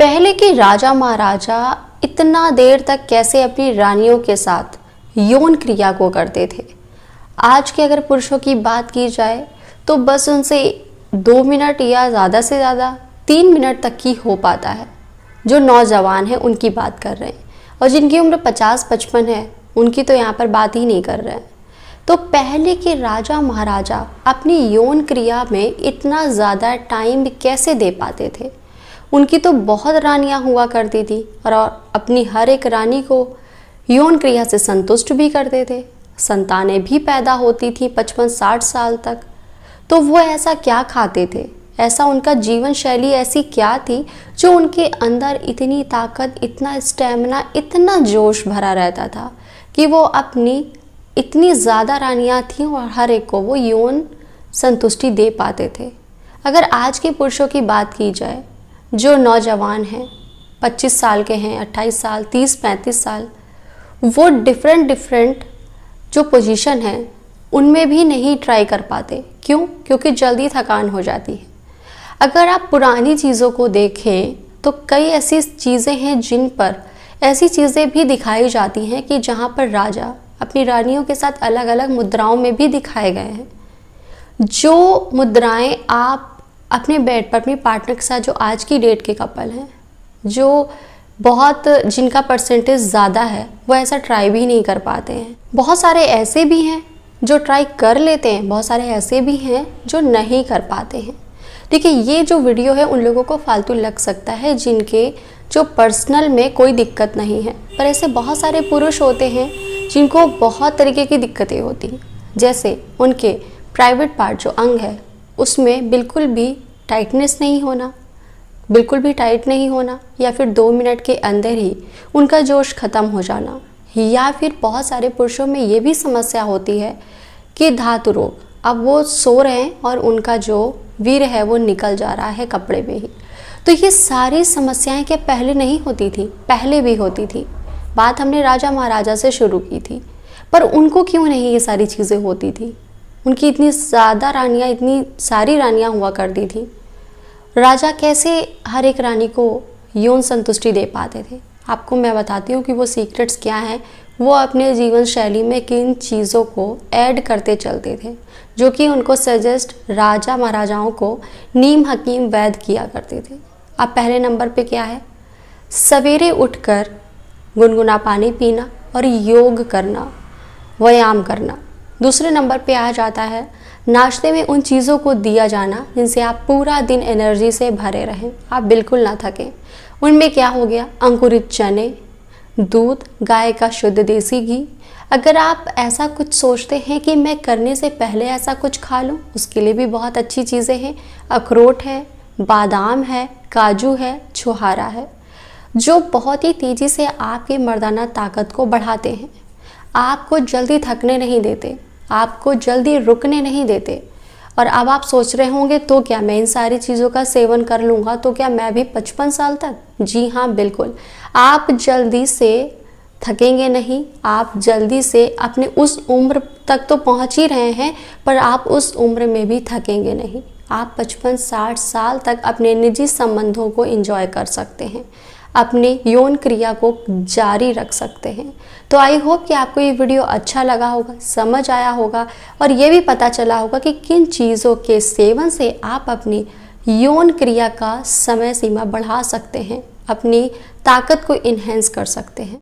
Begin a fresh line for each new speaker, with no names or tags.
पहले के राजा महाराजा इतना देर तक कैसे अपनी रानियों के साथ यौन क्रिया को करते थे। आज के अगर पुरुषों की बात की जाए तो बस उनसे 2 मिनट या ज़्यादा से ज़्यादा 3 मिनट तक ही हो पाता है। जो नौजवान हैं उनकी बात कर रहे हैं, और जिनकी उम्र 50-55 है उनकी तो यहाँ पर बात ही नहीं कर रहे हैं। तो पहले के राजा महाराजा अपनी यौन क्रिया में इतना ज़्यादा टाइम कैसे दे पाते थे। उनकी तो बहुत रानियां हुआ करती थी और अपनी हर एक रानी को यौन क्रिया से संतुष्ट भी करते थे। संतानें भी पैदा होती थी 55-60 साल तक। तो वो ऐसा क्या खाते थे, ऐसा उनका जीवन शैली ऐसी क्या थी जो उनके अंदर इतनी ताकत, इतना स्टेमिना, इतना जोश भरा रहता था कि वो अपनी इतनी ज़्यादा रानियां थीं और हर एक को वो यौन संतुष्टि दे पाते थे। अगर आज के पुरुषों की बात की जाए, जो नौजवान हैं, 25 साल के हैं, 28 साल, 30-35 साल, वो डिफरेंट जो पोजीशन है उनमें भी नहीं ट्राई कर पाते। क्यों? क्योंकि जल्दी थकान हो जाती है। अगर आप पुरानी चीज़ों को देखें तो कई ऐसी चीज़ें हैं जिन पर ऐसी चीज़ें भी दिखाई जाती हैं कि जहाँ पर राजा अपनी रानियों के साथ अलग अलग मुद्राओं में भी दिखाए गए हैं। जो मुद्राएं आप अपने बेड पर अपनी पार्टनर के साथ, जो आज की डेट के कपल हैं, जो बहुत जिनका परसेंटेज ज़्यादा है, वो ऐसा ट्राई भी नहीं कर पाते हैं। बहुत सारे ऐसे भी हैं जो ट्राई कर लेते हैं, बहुत सारे ऐसे भी हैं जो नहीं कर पाते हैं। देखिए, ये जो वीडियो है उन लोगों को फालतू लग सकता है जिनके जो पर्सनल में कोई दिक्कत नहीं है, पर ऐसे बहुत सारे पुरुष होते हैं जिनको बहुत तरीके की दिक्कतें होती हैं। जैसे उनके प्राइवेट पार्ट जो अंग है उसमें बिल्कुल भी टाइटनेस नहीं होना, बिल्कुल भी टाइट नहीं होना, या फिर 2 मिनट के अंदर ही उनका जोश ख़त्म हो जाना। या फिर बहुत सारे पुरुषों में ये भी समस्या होती है कि धातु रोग, अब वो सो रहे हैं और उनका जो वीर्य है वो निकल जा रहा है कपड़े में ही। तो ये सारी समस्याएं क्या पहले नहीं होती थी? पहले भी होती थी। बात हमने राजा महाराजा से शुरू की थी, पर उनको क्यों नहीं ये सारी चीज़ें होती थी? उनकी इतनी ज़्यादा रानियाँ, इतनी सारी रानियाँ हुआ करती थी। राजा कैसे हर एक रानी को यौन संतुष्टि दे पाते थे? आपको मैं बताती हूँ कि वो सीक्रेट्स क्या हैं। वो अपने जीवन शैली में किन चीज़ों को ऐड करते चलते थे, जो कि उनको सजेस्ट राजा महाराजाओं को नीम हकीम वैद्य किया करते थे। अब पहले नंबर पे क्या है? सवेरे उठकर गुनगुना पानी पीना और योग करना, व्यायाम करना। दूसरे नंबर पे आ जाता है नाश्ते में उन चीज़ों को दिया जाना जिनसे आप पूरा दिन एनर्जी से भरे रहें, आप बिल्कुल ना थकें। उनमें क्या हो गया? अंकुरित चने, दूध, गाय का शुद्ध देसी घी। अगर आप ऐसा कुछ सोचते हैं कि मैं करने से पहले ऐसा कुछ खा लूँ, उसके लिए भी बहुत अच्छी चीज़ें हैं। अखरोट है, बादाम है, काजू है, छुहारा है, जो बहुत ही तेज़ी से आपके मर्दाना ताकत को बढ़ाते हैं। आपको जल्दी थकने नहीं देते, आपको जल्दी रुकने नहीं देते। और अब आप सोच रहे होंगे तो क्या मैं इन सारी चीज़ों का सेवन कर लूँगा तो क्या मैं भी 55 साल तक? जी हाँ, बिल्कुल। आप जल्दी से थकेंगे नहीं, आप जल्दी से अपने उस उम्र तक तो पहुँच ही रहे हैं, पर आप उस उम्र में भी थकेंगे नहीं। आप 55-60 साल तक अपने निजी संबंधों को एंजॉय कर सकते हैं, अपने यौन क्रिया को जारी रख सकते हैं। तो आई होप कि आपको ये वीडियो अच्छा लगा होगा, समझ आया होगा, और ये भी पता चला होगा कि किन चीज़ों के सेवन से आप अपनी यौन क्रिया का समय सीमा बढ़ा सकते हैं, अपनी ताकत को इन्हेंस कर सकते हैं।